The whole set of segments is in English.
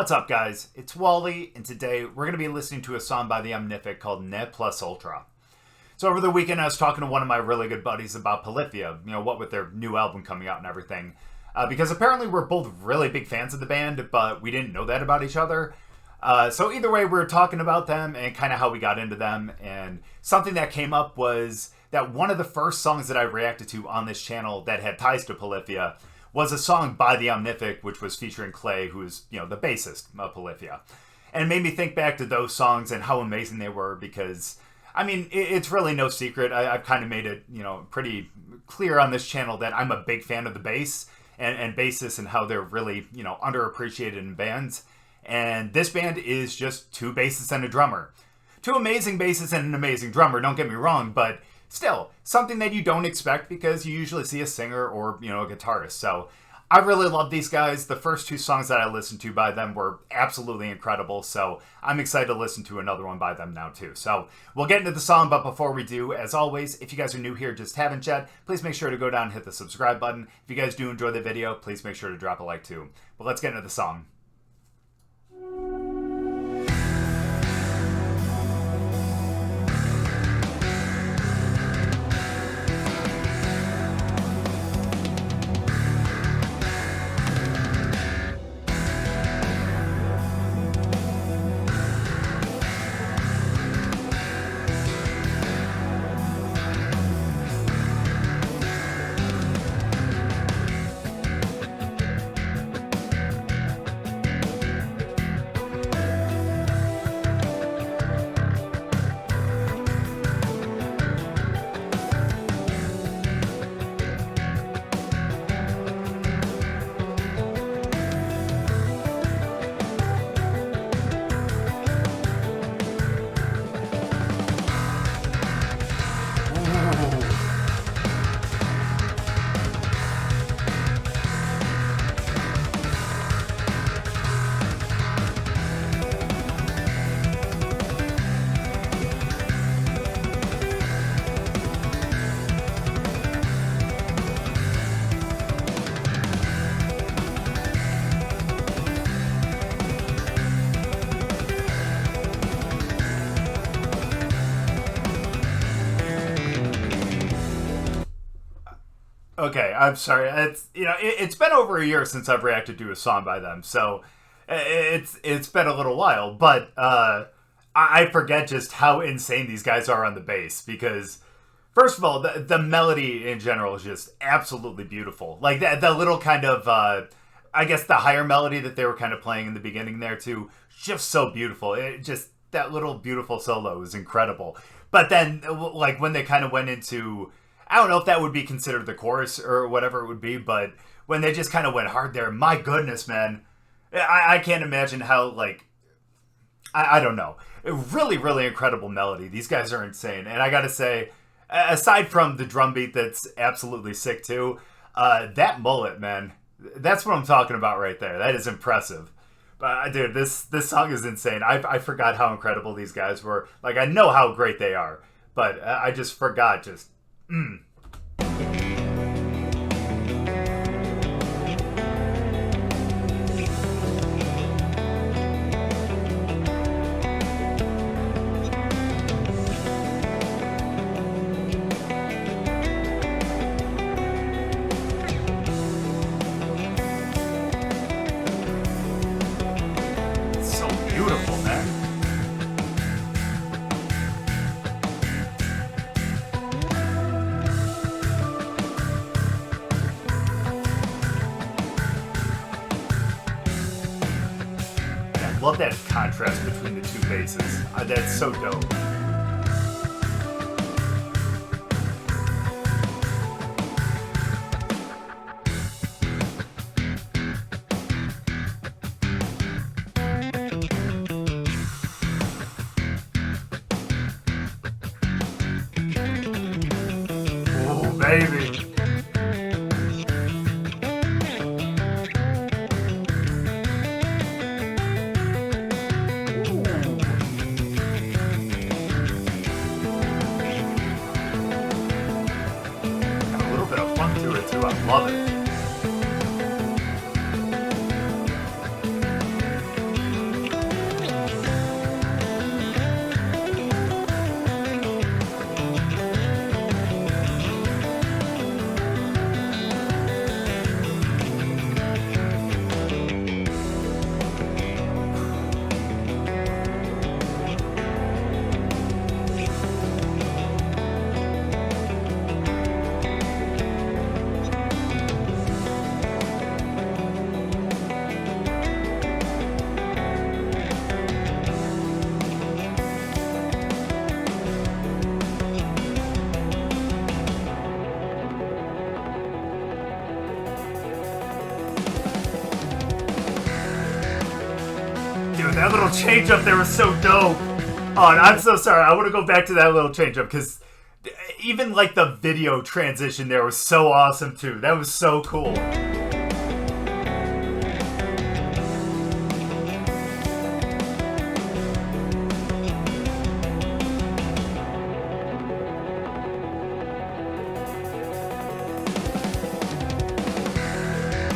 What's up, guys? It's Wally, and today we're going to be listening to a song by the Omnific called Ne Plus Ultra. So over the weekend, I was talking to one of my really good buddies about Polyphia, what with their new album coming out and everything. Because apparently we're both really big fans of the band, but we didn't know that about each other. So either way, we were talking about them and kind of how we got into them. And something that came up was that one of the first songs that I reacted to on this channel that had ties to Polyphia was a song by the Omnific, which was featuring Clay, who's, the bassist of Polyphia. And it made me think back to those songs and how amazing they were because, it's really no secret. I've kind of made it, pretty clear on this channel that I'm a big fan of the bass and bassists and how they're really, underappreciated in bands. And this band is just two bassists and a drummer. Two amazing bassists and an amazing drummer, don't get me wrong, but still, something that you don't expect because you usually see a singer or, a guitarist. So I really love these guys. The first two songs that I listened to by them were absolutely incredible. So I'm excited to listen to another one by them now too. So we'll get into the song, but before we do, as always, if you guys are new here, just haven't yet, please make sure to go down and hit the subscribe button. If you guys do enjoy the video, please make sure to drop a like too. But let's get into the song. Okay, I'm sorry. It's been over a year since I've reacted to a song by them, so it's been a little while. But I forget just how insane these guys are on the bass because, first of all, the melody in general is just absolutely beautiful. Like the little kind of I guess the higher melody that they were kind of playing in the beginning there too, just so beautiful. That little beautiful solo is incredible. But then, like when they kind of went into, I don't know if that would be considered the chorus or whatever it would be, but when they just kind of went hard there, my goodness, man. I can't imagine how, I don't know. Really, really incredible melody. These guys are insane. And I gotta say, aside from the drum beat that's absolutely sick too, that mullet, man, that's what I'm talking about right there. That is impressive. But dude, this song is insane. I forgot how incredible these guys were. Like, I know how great they are, but I just forgot just... It's so beautiful, man. Love that contrast between the two basses. That's so dope. Oh, baby. I love it. That little change up there was so dope. Oh, and I'm so sorry. I want to go back to that little change up because even like the video transition there was so awesome too. That was so cool.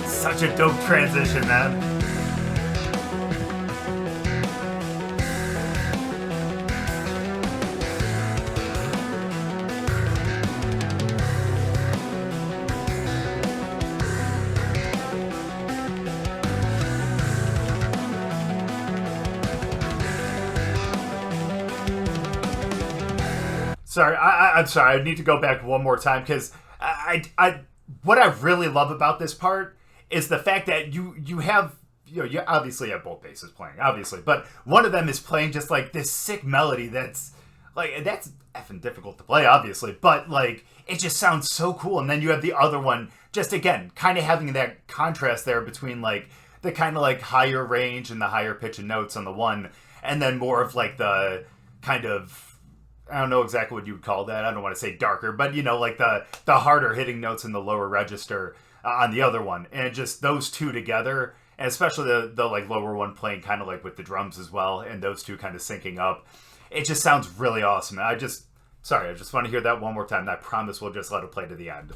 Such a dope transition, man. Sorry, I'm sorry. I need to go back one more time because what I really love about this part is the fact that you have, you obviously have both basses playing, obviously, but one of them is playing just like this sick melody that's effing difficult to play, obviously, but like it just sounds so cool. And then you have the other one just again kind of having that contrast there between like the kind of like higher range and the higher pitch of notes on the one, and then more of like the kind of, I don't know exactly what you would call that. I don't want to say darker, but like the harder hitting notes in the lower register on the other one. And just those two together, and especially the like lower one playing kind of like with the drums as well, and those two kind of syncing up. It just sounds really awesome. I just want to hear that one more time. And I promise we'll just let it play to the end.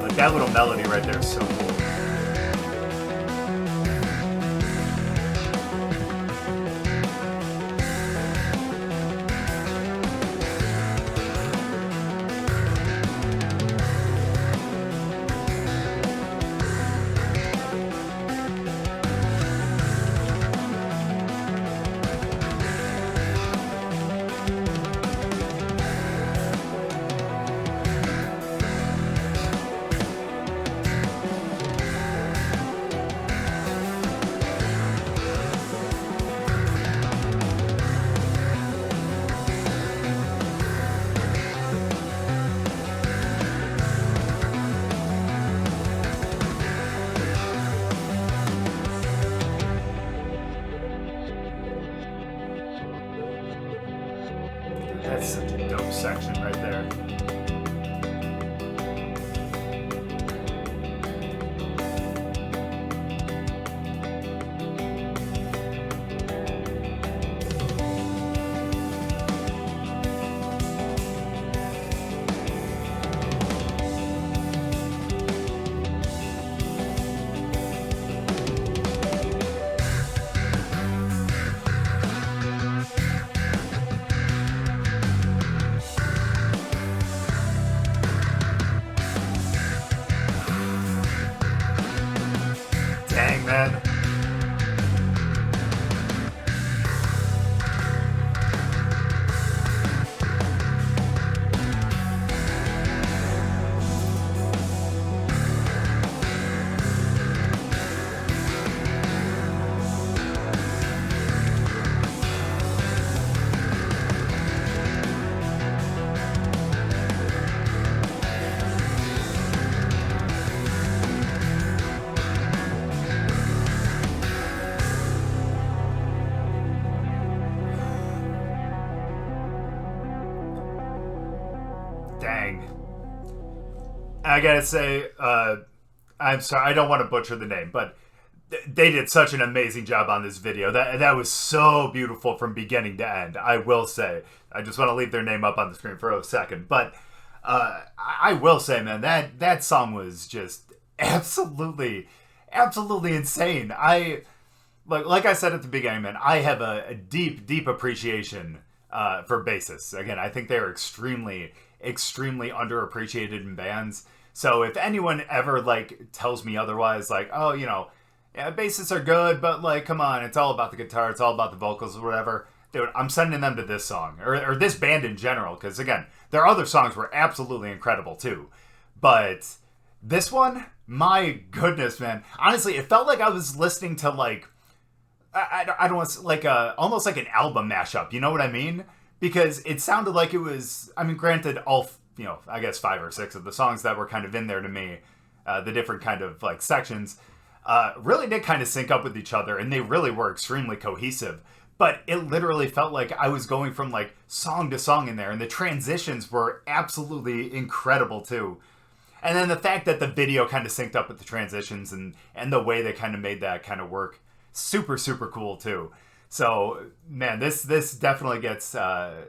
Like that little melody right there is so cool. That's such a dope section right there. Dang, man. Dang. I gotta say, I'm sorry, I don't want to butcher the name, but they did such an amazing job on this video. That was so beautiful from beginning to end, I will say. I just want to leave their name up on the screen for a second. But I will say, man, that song was just absolutely insane. Like I said at the beginning, man, I have a deep appreciation for bassists. Again, I think they're extremely underappreciated in bands. So if anyone ever like tells me otherwise, like, oh, yeah, bassists are good, but like, come on, it's all about the guitar, it's all about the vocals or whatever. Dude, I'm sending them to this song or this band in general, because again, their other songs were absolutely incredible too. But this one, my goodness, man. Honestly, it felt like I was listening to like, I don't want to, like almost like an album mashup. You know what I mean? Because it sounded like it was, I mean, granted, all, I guess 5 or 6 of the songs that were kind of in there to me, the different kind of like sections, really did kind of sync up with each other, and they really were extremely cohesive. But it literally felt like I was going from like song to song in there, and the transitions were absolutely incredible too. And then the fact that the video kind of synced up with the transitions and the way they kind of made that kind of work, super, super cool too. So, man, this definitely gets, to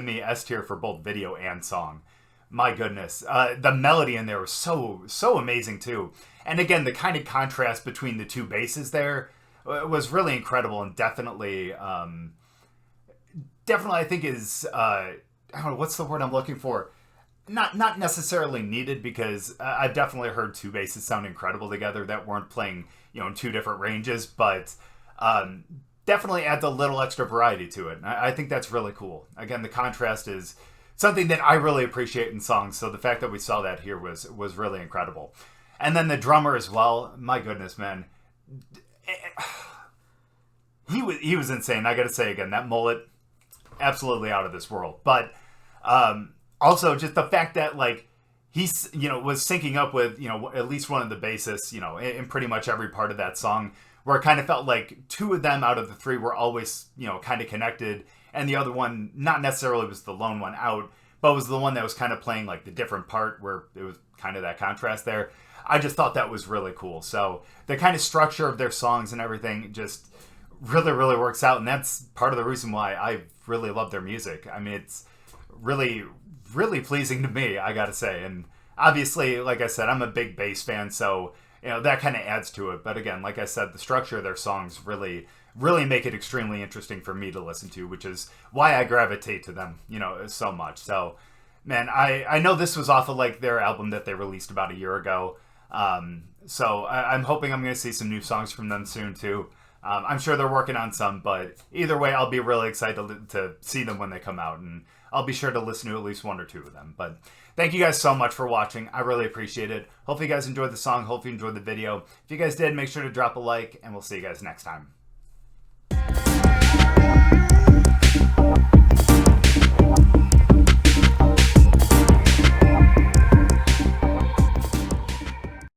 me, S tier for both video and song. My goodness. The melody in there was so amazing too. And again, the kind of contrast between the two basses there was really incredible, and definitely I think is, I don't know, what's the word I'm looking for? Not necessarily needed, because I've definitely heard two basses sound incredible together that weren't playing, in two different ranges, but definitely adds a little extra variety to it. And I think that's really cool. Again, the contrast is something that I really appreciate in songs, so the fact that we saw that here was really incredible. And then the drummer as well, my goodness, man. He was insane. I gotta say again, that mullet, absolutely out of this world. But also, just the fact that like he's was syncing up with at least one of the bassists in pretty much every part of that song, where it kind of felt like two of them out of the three were always kind of connected, and the other one not necessarily was the lone one out, but was the one that was kind of playing like the different part where it was kind of that contrast there. I just thought that was really cool. So the kind of structure of their songs and everything just really, really works out, and that's part of the reason why I really love their music. I mean, it's really, really pleasing to me, I gotta say. And obviously, like I said, I'm a big bass fan, so that kind of adds to it. But again, like I said, the structure of their songs really, really make it extremely interesting for me to listen to, which is why I gravitate to them, so much. So, man, I know this was off of like their album that they released about a year ago. So I'm hoping I'm going to see some new songs from them soon too. I'm sure they're working on some, but either way, I'll be really excited to see them when they come out, and I'll be sure to listen to at least one or two of them. But thank you guys so much for watching. I really appreciate it. Hopefully you guys enjoyed the song. Hopefully you enjoyed the video. If you guys did, make sure to drop a like, and we'll see you guys next time.